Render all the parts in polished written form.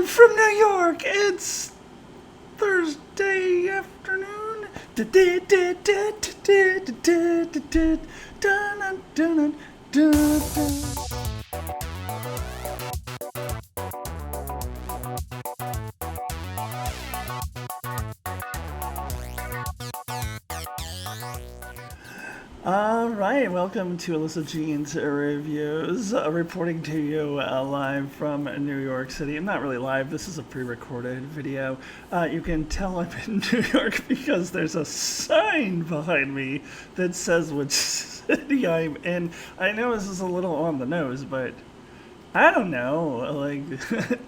from New York. It's Thursday afternoon. All right, welcome to Alyssa Jean's Reviews, reporting to you live from New York City. I'm not really live, this is a pre-recorded video. You can tell I'm in New York because there's a sign behind me that says which city I'm in. I know this is a little on the nose, but I don't know, like,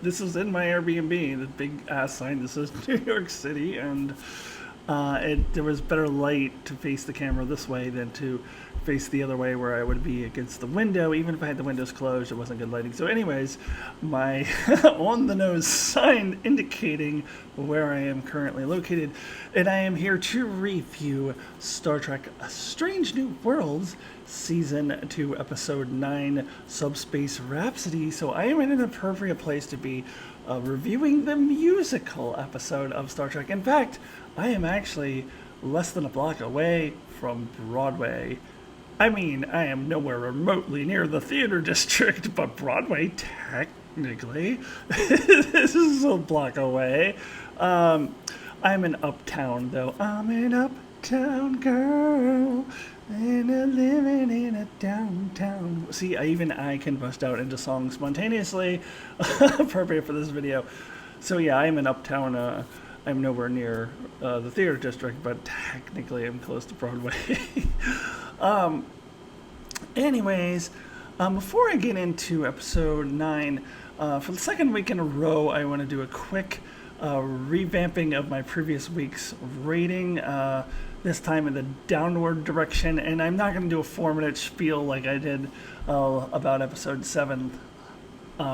this is in my Airbnb, the big ass sign that says New York City, and there was better light to face the camera this way than to face the other way where I would be against the window. Even if I had the windows closed, it wasn't good lighting. So anyways, my on-the-nose sign indicating where I am currently located. And I am here to review Star Trek Strange New Worlds Season 2, Episode 9, Subspace Rhapsody. So I am in an appropriate place to be reviewing the musical episode of Star Trek. In fact, I am actually less than a block away from Broadway. I mean, I am nowhere remotely near the theater district, but Broadway, technically, this is a block away. I'm in Uptown, though. I'm an uptown girl, and I'm living in a downtown. See, even I can bust out into songs spontaneously, appropriate for this video. So yeah, I'm in Uptown. I'm nowhere near the theater district, but technically I'm close to Broadway. Anyways, before I get into episode 9, for the second week in a row, I want to do a quick revamping of my previous week's rating, this time in the downward direction, and I'm not going to do a 4-minute spiel like I did about episode 7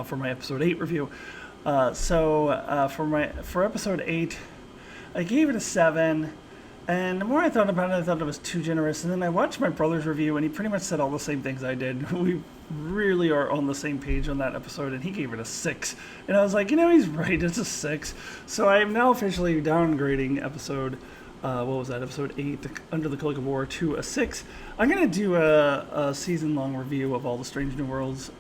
for my episode 8 review. For episode 8, I gave it a 7, and the more I thought about it, I thought it was too generous, and then I watched my brother's review, and he pretty much said all the same things I did. We really are on the same page on that episode, and he gave it a 6, and I was like, he's right, it's a 6, so I am now officially downgrading episode, episode 8, Under the Cloak of War, to a 6. I'm going to do a season-long review of all the Strange New Worlds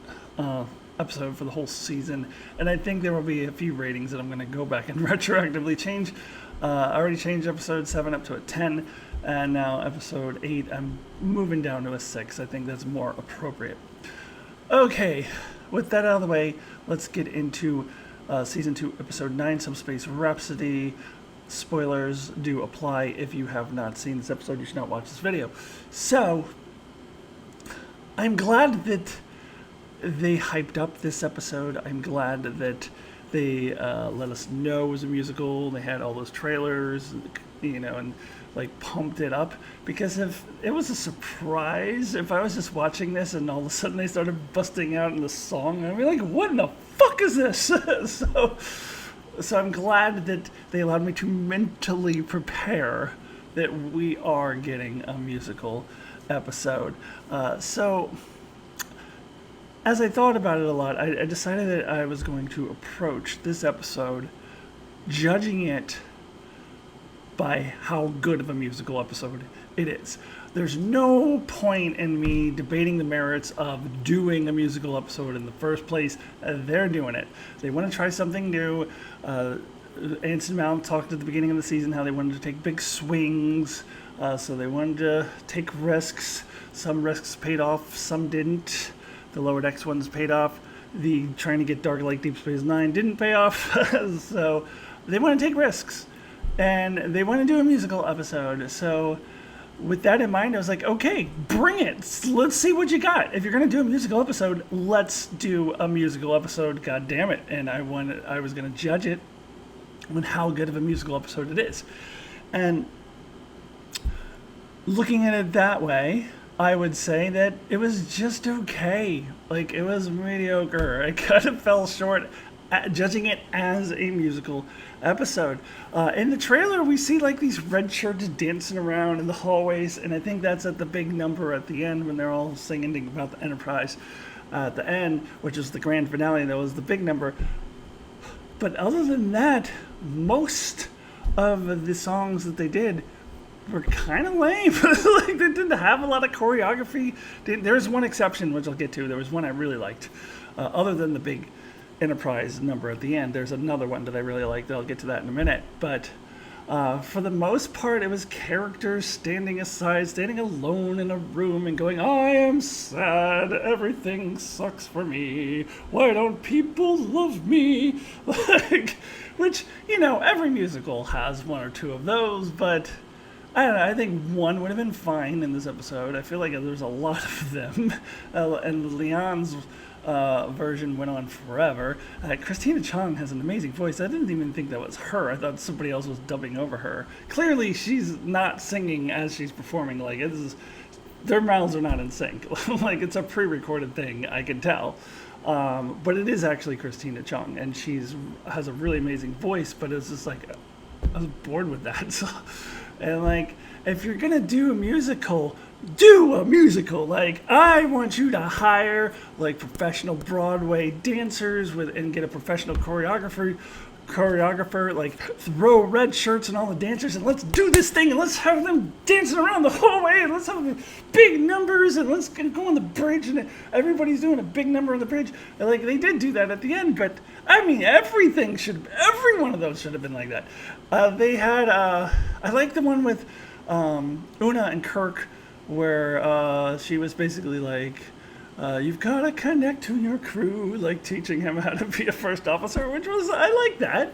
episode for the whole season, and I think there will be a few ratings that I'm going to go back and retroactively change. I already changed episode 7 up to a 10, and now episode 8 I'm moving down to a 6. I think that's more appropriate. Okay, with that out of the way, let's get into season 2 episode 9, Subspace Rhapsody. Spoilers do apply. If you have not seen this episode, you should not watch this video. So I'm glad that they hyped up this episode. I'm glad that they let us know it was a musical. They had all those trailers, and like pumped it up. Because if it was a surprise, if I was just watching this and all of a sudden they started busting out in the song, I'd be like, what in the fuck is this? So I'm glad that they allowed me to mentally prepare that we are getting a musical episode. As I thought about it a lot, I decided that I was going to approach this episode judging it by how good of a musical episode it is. There's no point in me debating the merits of doing a musical episode in the first place. They're doing it. They want to try something new. Anson Mount talked at the beginning of the season how they wanted to take big swings. So they wanted to take risks. Some risks paid off, some didn't. The Lower Decks ones paid off. The trying to get Dark like Deep Space Nine didn't pay off. So they want to take risks. And they want to do a musical episode. So with that in mind, I was like, okay, bring it. Let's see what you got. If you're going to do a musical episode, let's do a musical episode. God damn it. And I was going to judge it on how good of a musical episode it is. And looking at it that way, I would say that it was just okay. Like, it was mediocre. I kind of fell short at judging it as a musical episode. In the trailer, we see like these red shirts dancing around in the hallways, and I think that's at the big number at the end when they're all singing about the Enterprise at the end, which is the grand finale. That was the big number. But other than that, most of the songs that they did were kind of lame. Like, they didn't have a lot of choreography. There's one exception, which I'll get to. There was one I really liked. Other than the big Enterprise number at the end, there's another one that I really liked. I'll get to that in a minute. But for the most part, it was characters standing aside, standing alone in a room and going, I am sad, everything sucks for me, why don't people love me? Like, which, every musical has one or two of those, but I don't know, I think one would have been fine in this episode. I feel like there's a lot of them. And Leon's version went on forever. Christina Chong has an amazing voice. I didn't even think that was her. I thought somebody else was dubbing over her. Clearly, she's not singing as she's performing. Like, their mouths are not in sync. Like, it's a pre-recorded thing, I can tell. But it is actually Christina Chong, and has a really amazing voice, but it's just like, I was bored with that. So, and like, if you're gonna do a musical, do a musical. Like, I want you to hire like professional Broadway dancers and get a professional choreographer, like throw red shirts and all the dancers, and let's do this thing, and let's have them dancing around the hallway, and let's have big numbers, and let's go on the bridge, and everybody's doing a big number on the bridge. And like, they did do that at the end, but I mean, every one of those should have been like that. They had, I like the one with Una and Kirk, where she was basically like, you've got to connect to your crew, like teaching him how to be a first officer, which was, I like that.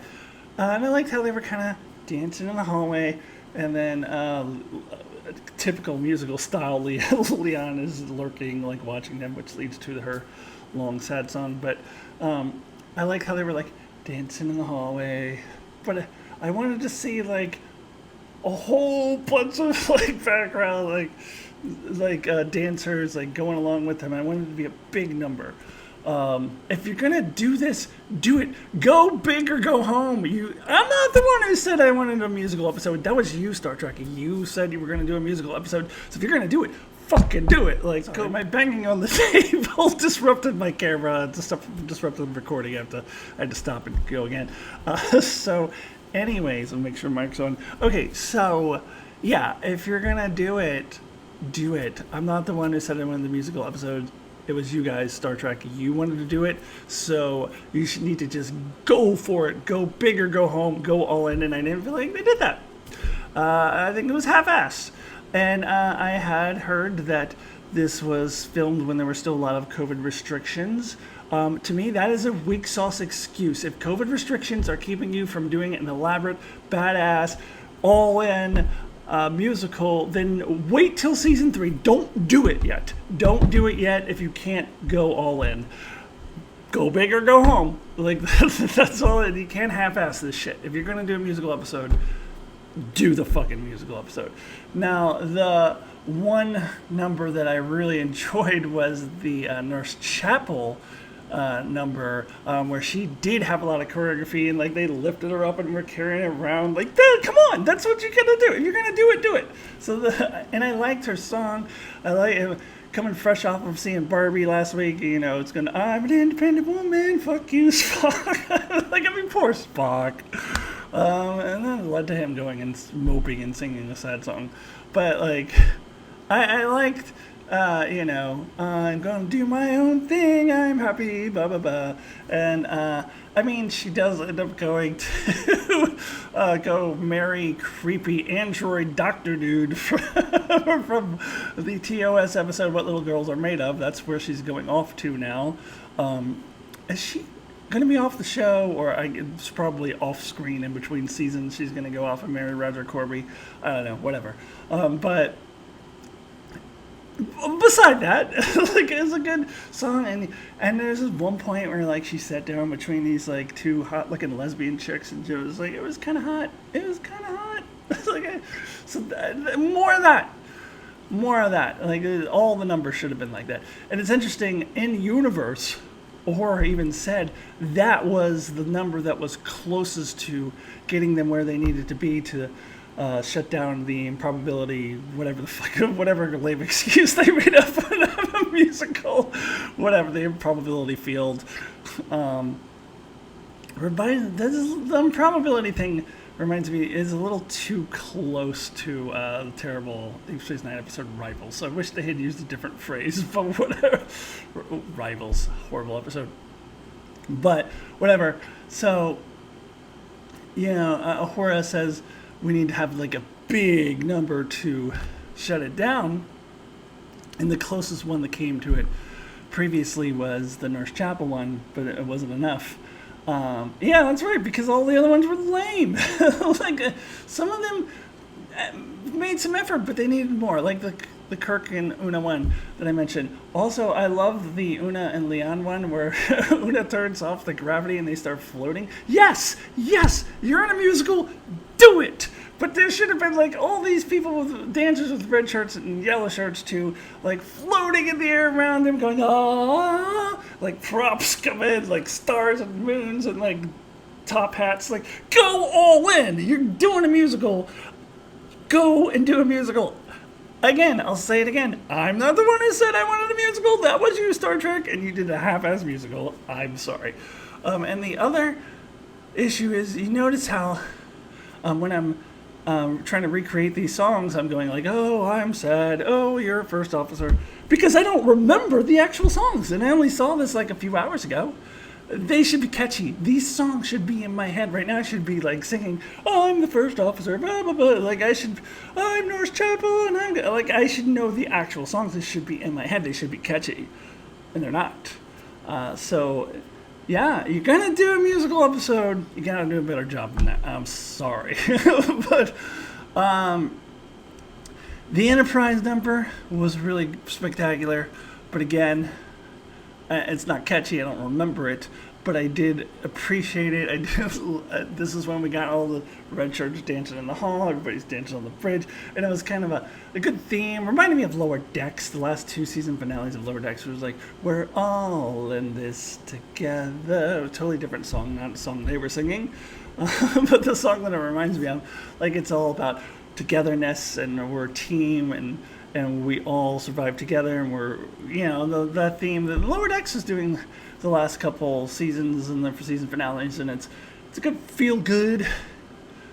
And I liked how they were kind of dancing in the hallway, and then typical musical style, Leon is lurking, like watching them, which leads to her long, sad song. But I like how they were like dancing in the hallway, but I wanted to see like a whole bunch of like background, like dancers like going along with them. I wanted it to be a big number. If you're gonna do this, do it. Go big or go home. I'm not the one who said I wanted a musical episode. That was you, Star Trek. You said you were gonna do a musical episode. So if you're gonna do it, fucking do it. Like, my banging on the table disrupted my camera, disrupted the recording. I had to stop and go again. So anyways, I'll make sure mic's on. Okay, so yeah, if you're gonna do it, do it. I'm not the one who said I wanted the musical episode. It was you guys, Star Trek. You wanted to do it, so you should need to just go for it. Go big or go home. Go all in, and I didn't feel like they did that. I think it was half-assed. And I had heard that this was filmed when there were still a lot of COVID restrictions. To me, that is a weak sauce excuse. If COVID restrictions are keeping you from doing an elaborate, badass, all-in musical, then wait till season 3. Don't do it yet. Don't do it yet if you can't go all in. Go big or go home. Like, that's all. You can't half-ass this shit. If you're going to do a musical episode, do the fucking musical episode. Now, the one number that I really enjoyed was the Nurse Chapel number, where she did have a lot of choreography, and like they lifted her up and were carrying her around. Like, come on, that's what you're gonna do. If you're gonna do it, do it. So and I liked her song. I like it. Coming fresh off of seeing Barbie last week, it's gonna, I'm an independent woman, fuck you, Spock. Like, I mean, poor Spock. And then it led to him going and moping and singing a sad song. But like, I liked, I'm gonna do my own thing, I'm happy, blah, blah, blah. And, I mean, she does end up going to go marry creepy android doctor dude from the TOS episode, What Little Girls Are Made Of. That's where she's going off to now. Is she going to be off the show, or it's probably off screen in between seasons? She's going to go off and marry Roger Corby. I don't know, whatever. But beside that, like, it's a good song, and there's this one point where like she sat down between these like two hot looking lesbian chicks, and it was like, it was kind of hot. Like, so more of that. Like, all the numbers should have been like that. And it's interesting, in universe, or even said that was the number that was closest to getting them where they needed to be to shut down the improbability, whatever lame excuse they made up for a musical, whatever, the improbability field, the improbability thing reminds me is a little too close to the terrible Deep Space Nine episode Rivals. So I wish they had used a different phrase, but whatever. Rivals, horrible episode. But whatever. So, Ahura says we need to have like a big number to shut it down. And the closest one that came to it previously was the Nurse Chapel one, but it wasn't enough. Yeah, that's right, because all the other ones were lame. Some of them made some effort, but they needed more, like the Kirk and Una one that I mentioned. Also, I love the Una and Leon one where Una turns off the gravity and they start floating. Yes, you're in a musical, do it! But there should have been like all these people with dancers with red shirts and yellow shirts too, like floating in the air around them, going ah, like props come in, like stars and moons and like top hats. Like go all in. You're doing a musical. Go and do a musical. Again, I'll say it again. I'm not the one who said I wanted a musical. That was you, Star Trek, and you did a half-ass musical. I'm sorry. And the other issue is you notice how when I'm trying to recreate these songs, I'm going like, oh, I'm sad. Oh, you're a first officer. Because I don't remember the actual songs. And I only saw this like a few hours ago. They should be catchy. These songs should be in my head right now. I should be like singing, oh, I'm the first officer, blah, blah, blah. Like I'm Norse Chapel, and I should know the actual songs. They should be in my head. They should be catchy. And they're not. So, yeah, you're going to do a musical episode. You got to do a better job than that. I'm sorry. But the Enterprise number was really spectacular. But again, it's not catchy. I don't remember it. But I did appreciate it. This is when we got all the red shirts dancing in the hall. Everybody's dancing on the bridge. And it was kind of a good theme. Reminded me of Lower Decks. The last two season finales of Lower Decks was like, we're all in this together. A totally different song, not a song they were singing. But the song that it reminds me of, like it's all about togetherness and we're a team and we all survive together and we're, that theme that Lower Decks is doing the last couple seasons and the season finales, and it's a good feel-good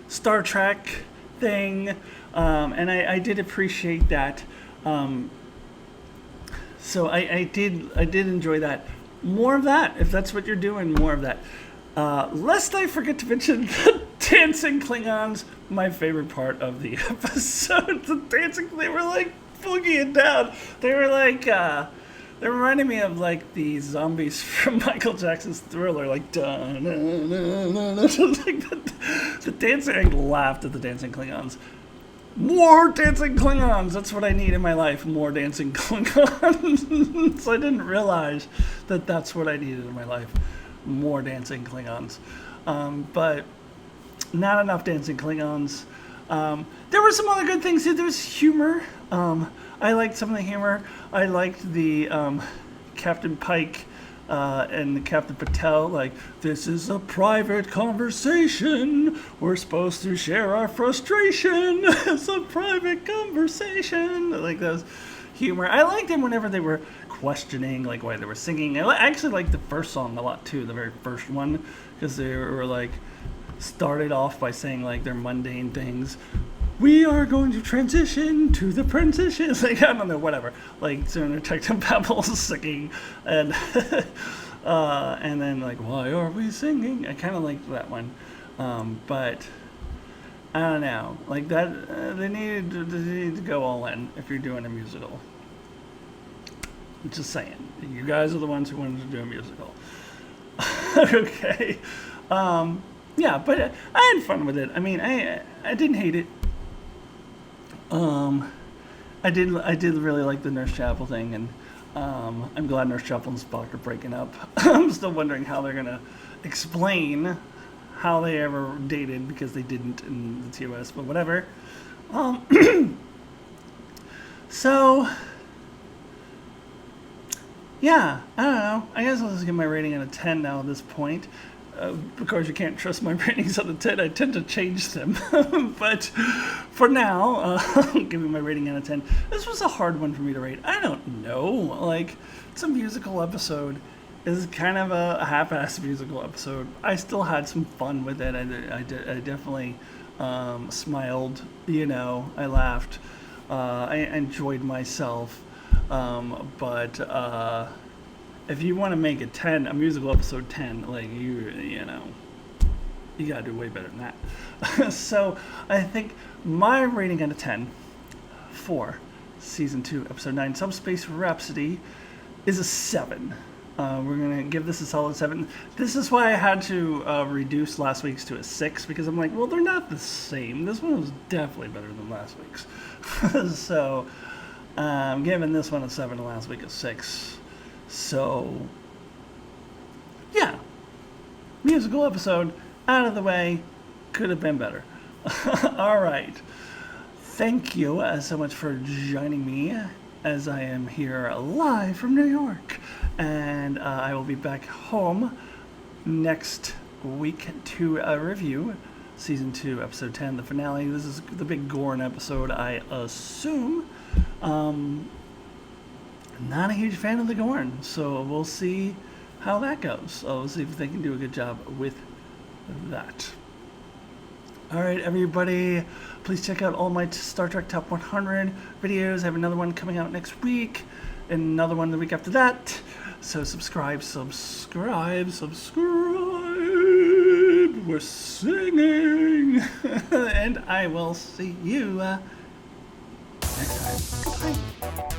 Star Trek thing, and I did appreciate that. So I did enjoy that. More of that, if that's what you're doing, more of that. Lest I forget to mention the dancing Klingons, my favorite part of the episode. The dancing, they were like boogieing down. They were like, they reminded me of like the zombies from Michael Jackson's Thriller, like the dancing. I laughed at the dancing Klingons. More dancing Klingons. That's what I need in my life. More dancing Klingons. So I didn't realize that that's what I needed in my life. More dancing Klingons. But not enough dancing Klingons. There were some other good things too. There was humor. I liked some of the humor. I liked the Captain Pike and Captain Patel, like, this is a private conversation. We're supposed to share our frustration. It's a private conversation. Like those humor. I liked them whenever they were questioning, like, why they were singing. I actually liked the first song a lot, too, the very first one, because they were, like, started off by saying, like, their mundane things. We are going to transition to the transition. Like, I don't know, whatever. Like, so Detective Babel's singing, and and then, like, why are we singing? I kind of liked that one. But I don't know. Like, that, they need to go all in if you're doing a musical. I'm just saying. You guys are the ones who wanted to do a musical. Okay. Yeah, but I had fun with it. I mean, I didn't hate it. I did really like the Nurse Chapel thing, and I'm glad Nurse Chapel and Spock are breaking up. I'm still wondering how they're gonna explain how they ever dated, because they didn't in the TOS, but whatever. So yeah, I don't know. I guess I'll just give my rating out of 10 now at this point. Because you can't trust my ratings out of 10, I tend to change them. But for now, I'm giving my rating out of 10. This was a hard one for me to rate. I don't know. Like, it's a musical episode. is kind of a half-assed musical episode. I still had some fun with it. I definitely smiled, I laughed. I enjoyed myself. But if you want to make a musical episode 10, like you gotta do way better than that. So I think my rating out of 10 for season 2, episode 9, Subspace Rhapsody, is a 7. We're gonna give this a solid 7. This is why I had to reduce last week's to a 6, because I'm like, well, they're not the same. This one was definitely better than last week's. So giving this one a 7 and last week a 6. So yeah, musical episode out of the way, could have been better. All right. Thank you so much for joining me as I am here live from New York. And I will be back home next week to review Season 2, Episode 10, the finale. This is the big Gorn episode, I assume. Not a huge fan of the Gorn, so we'll see how that goes. We'll see if they can do a good job with that. All right, everybody, please check out all my Star Trek Top 100 videos. I have another one coming out next week, and another one the week after that. So subscribe. We're singing. And I will see you next time. Goodbye.